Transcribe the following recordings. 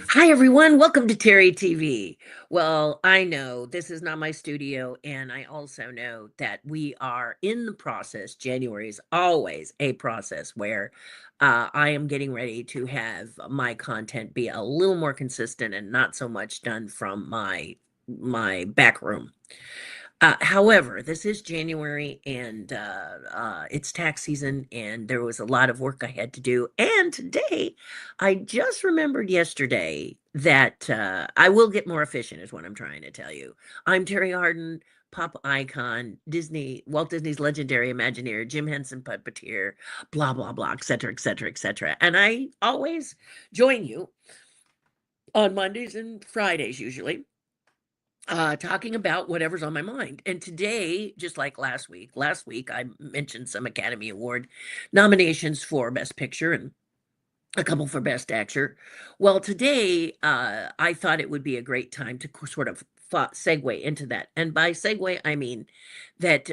Hi, everyone. Welcome to Terry TV. Well, I know this is not my studio, and I also know that we are in the process. January is always a process where I am getting ready to have my content be a little more consistent and not so much done from my back room. However, this is January and it's tax season, and there was a lot of work I had to do. And today, I just remembered yesterday that I will get more efficient, is what I'm trying to tell you. I'm Terry Hardin, pop icon, Walt Disney's legendary Imagineer, Jim Henson puppeteer, blah, blah, blah, et cetera, et cetera, et cetera. And I always join you on Mondays and Fridays, usually talking about whatever's on my mind. And today, just like last week I mentioned some Academy Award nominations for Best Picture and a couple for Best Actor. Well, today I thought it would be a great time to sort of segue into that. And by segue, I mean that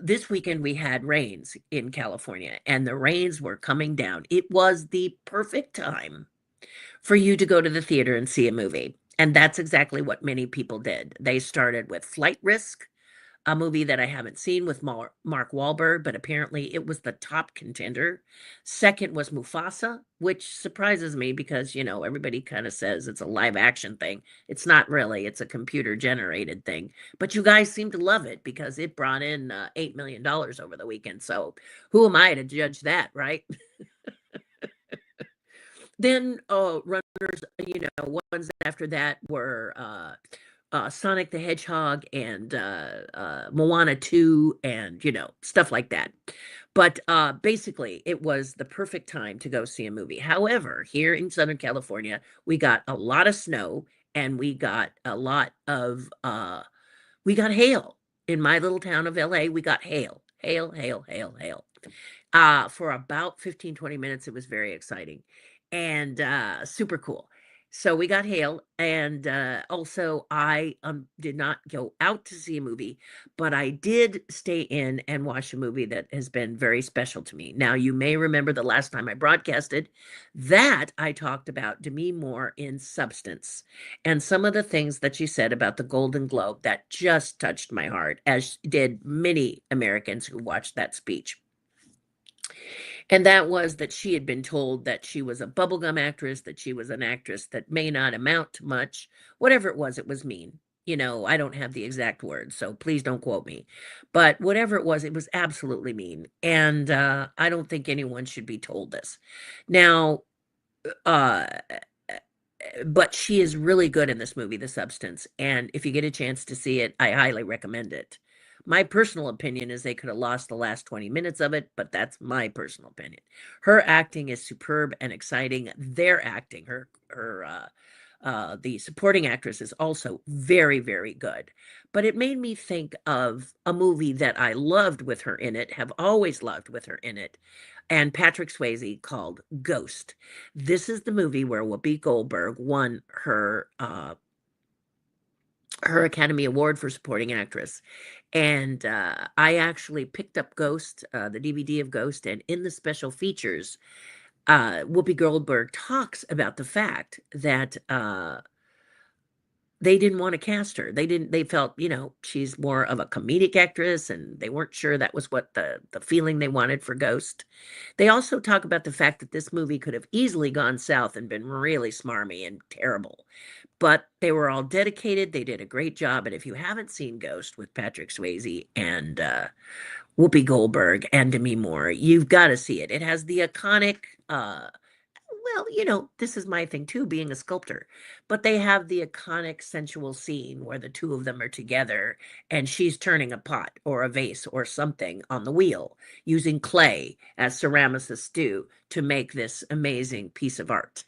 this weekend we had rains in California, and the rains were coming down. It was the perfect time for you to go to the theater and see a movie. And that's exactly what many people did. They started with Flight Risk, a movie that I haven't seen with Mark Wahlberg, but apparently it was the top contender. Second was Mufasa, which surprises me because, everybody kind of says it's a live action thing. It's not really, it's a computer generated thing. But you guys seem to love it because it brought in $8 million over the weekend. So who am I to judge that, right? Then runners, ones after that were Sonic the Hedgehog and Moana 2 and, stuff like that. But basically, it was the perfect time to go see a movie. However, here in Southern California, we got a lot of snow and we got a lot of, we got hail. In my little town of LA, we got hail, hail, hail, hail, hail. For about 15, 20 minutes, it was very exciting and super cool. So we got hail, and also I did not go out to see a movie, but I did stay in and watch a movie that has been very special to me. Now, you may remember the last time I broadcasted that I talked about Demi Moore in Substance and some of the things that she said about the Golden Globe that just touched my heart, as did many Americans who watched that speech. And that was that she had been told that she was a bubblegum actress, that she was an actress that may not amount to much. Whatever it was mean. I don't have the exact words, so please don't quote me. But whatever it was absolutely mean. And I don't think anyone should be told this. Now, uh, but she is really good in this movie, The Substance. And if you get a chance to see it, I highly recommend it. My personal opinion is they could have lost the last 20 minutes of it, but that's my personal opinion. Her acting is superb and exciting. Their acting, the supporting actress is also very, very good. But it made me think of a movie that I loved with her in it, have always loved with her in it, and Patrick Swayze, called Ghost. This is the movie where Whoopi Goldberg won her Academy Award for supporting actress. And I actually picked up Ghost, the DVD of Ghost, and in the special features, Whoopi Goldberg talks about the fact that they didn't want to cast her. They felt, she's more of a comedic actress, and they weren't sure that was what the feeling they wanted for Ghost. They also talk about the fact that this movie could have easily gone south and been really smarmy and terrible. But they were all dedicated. They did a great job. And if you haven't seen Ghost with Patrick Swayze and Whoopi Goldberg and Demi Moore, you've got to see it. It has the iconic well, this is my thing too, being a sculptor. But they have the iconic sensual scene where the two of them are together and she's turning a pot or a vase or something on the wheel using clay, as ceramicists do, to make this amazing piece of art.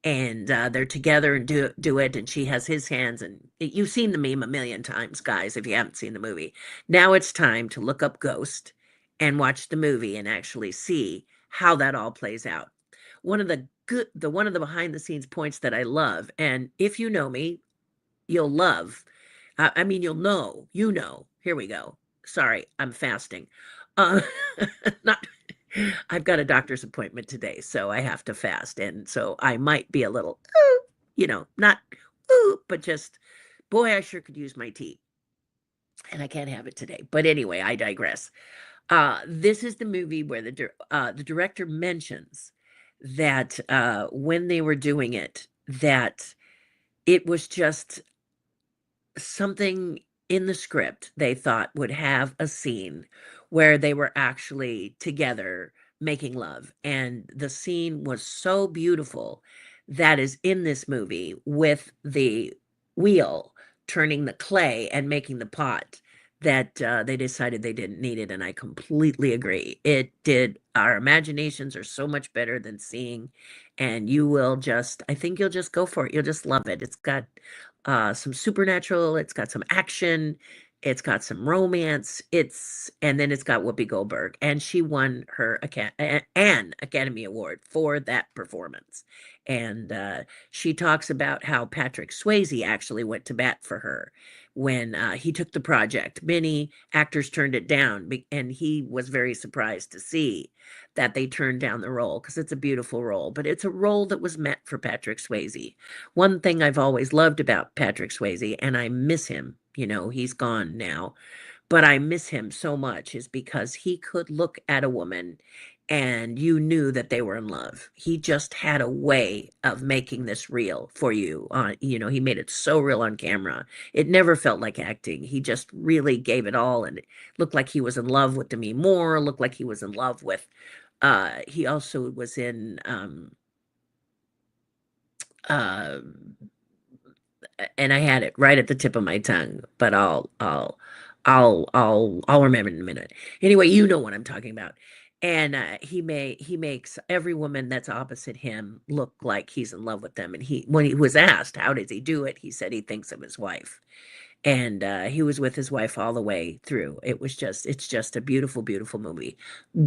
And they're together and do it, and she has his hands. And you've seen the meme a million times, guys, if you haven't seen the movie. Now it's time to look up Ghost and watch the movie and actually see how that all plays out. One of the behind the scenes points that I love, and if you know me, you'll love. I mean, Here we go. Sorry, I'm fasting. Uh, not. I've got a doctor's appointment today, so I have to fast, and so I might be a little, not ooh, but just, boy, I sure could use my tea. And I can't have it today. But anyway, I digress. This is the movie where the director mentions that when they were doing it, that it was just something in the script they thought would have a scene where they were actually together making love. And the scene was so beautiful that is in this movie with the wheel turning the clay and making the pot that they decided they didn't need it. And I completely agree. It did. Our imaginations are so much better than seeing. And I think you'll just go for it. You'll just love it. It's got some supernatural, it's got some action, it's got some romance, and then it's got Whoopi Goldberg, and she won an Academy Award for that performance. And she talks about how Patrick Swayze actually went to bat for her when he took the project. Many actors turned it down, and he was very surprised to see that they turned down the role because it's a beautiful role, but it's a role that was meant for Patrick Swayze. One thing I've always loved about Patrick Swayze, and I miss him, he's gone now, but I miss him so much, is because he could look at a woman and you knew that they were in love. He just had a way of making this real for you. He made it so real on camera. It never felt like acting. He just really gave it all, and it looked like he was in love with Demi Moore, looked like he was in love with, he also was in, uh, and I had it right at the tip of my tongue, but I'll remember in a minute. Anyway, you know what I'm talking about. And he makes every woman that's opposite him look like he's in love with them. And when he was asked how does he do it, he said he thinks of his wife. And he was with his wife all the way through. It's just a beautiful, beautiful movie.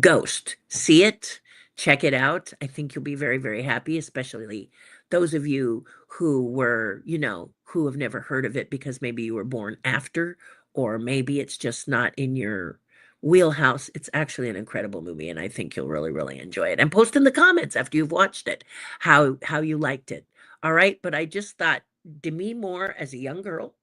Ghost. See it, check it out. I think you'll be very, very happy, especially those of you who have never heard of it because maybe you were born after, or maybe it's just not in your wheelhouse. It's actually an incredible movie, and I think you'll really, really enjoy it. And post in the comments after you've watched it how you liked it. All right, but I just thought Demi Moore as a young girl,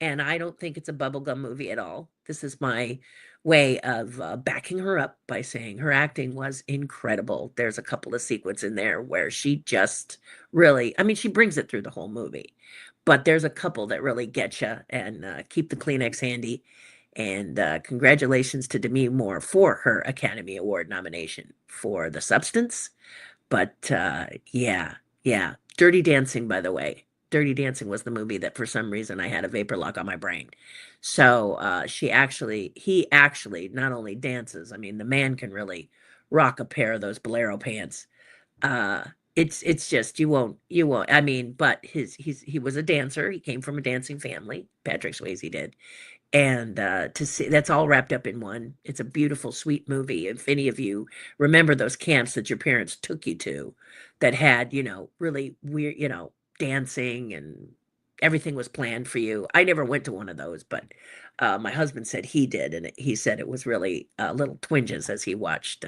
and I don't think it's a bubblegum movie at all. This is my way of backing her up by saying her acting was incredible. There's a couple of sequences in there where she just really, I mean, she brings it through the whole movie, but there's a couple that really get you, and keep the Kleenex handy. And congratulations to Demi Moore for her Academy Award nomination for The Substance. But yeah, yeah. Dirty Dancing, by the way. Dirty Dancing was the movie that for some reason I had a vapor lock on my brain. So he actually not only dances, I mean, the man can really rock a pair of those bolero pants. Uh, it's just you won't. I mean, but he was a dancer. He came from a dancing family. Patrick Swayze did, and to see that's all wrapped up in one. It's a beautiful, sweet movie. If any of you remember those camps that your parents took you to that had, really weird, dancing, and everything was planned for you. I never went to one of those, but my husband said he did, and he said it was really little twinges as he watched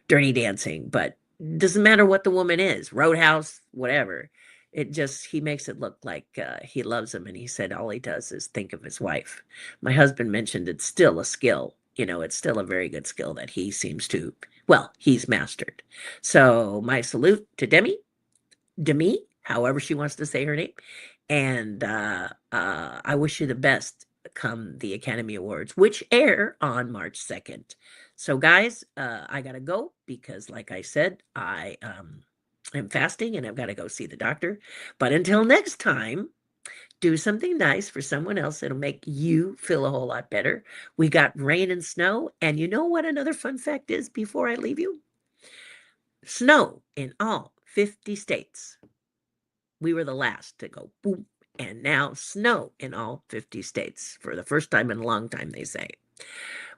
Dirty Dancing. But doesn't matter what the woman is, Roadhouse, whatever. He makes it look like he loves him. And he said all he does is think of his wife. My husband mentioned it's still a skill. It's still a very good skill that he seems to, well, he's mastered. So my salute to Demi, however she wants to say her name. And I wish you the best come the Academy Awards, which air on March 2nd. So, guys, I got to go because, like I said, I am fasting and I've got to go see the doctor. But until next time, do something nice for someone else. It'll make you feel a whole lot better. We got rain and snow. And you know what another fun fact is before I leave you? Snow in all 50 states. We were the last to go boom, and now snow in all 50 states for the first time in a long time, they say.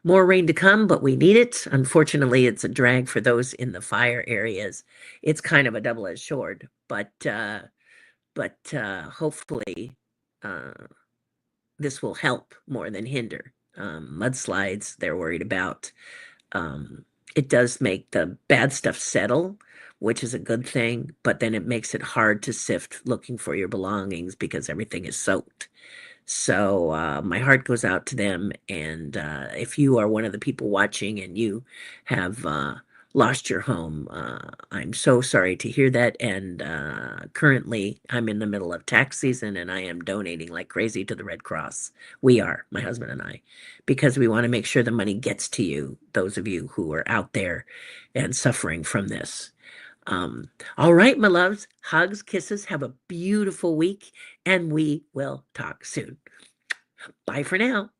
More rain to come, but we need it. Unfortunately, it's a drag for those in the fire areas. It's kind of a double-edged sword, but hopefully uh, this will help more than hinder. Mudslides, they're worried about. It does make the bad stuff settle, which is a good thing, but then it makes it hard to sift looking for your belongings because everything is soaked. So my heart goes out to them. And if you are one of the people watching and you have lost your home, I'm so sorry to hear that. And currently, I'm in the middle of tax season and I am donating like crazy to the Red Cross. We are, my husband and I, because we want to make sure the money gets to you, those of you who are out there and suffering from this. All right, my loves, hugs, kisses, have a beautiful week, and we will talk soon. Bye for now.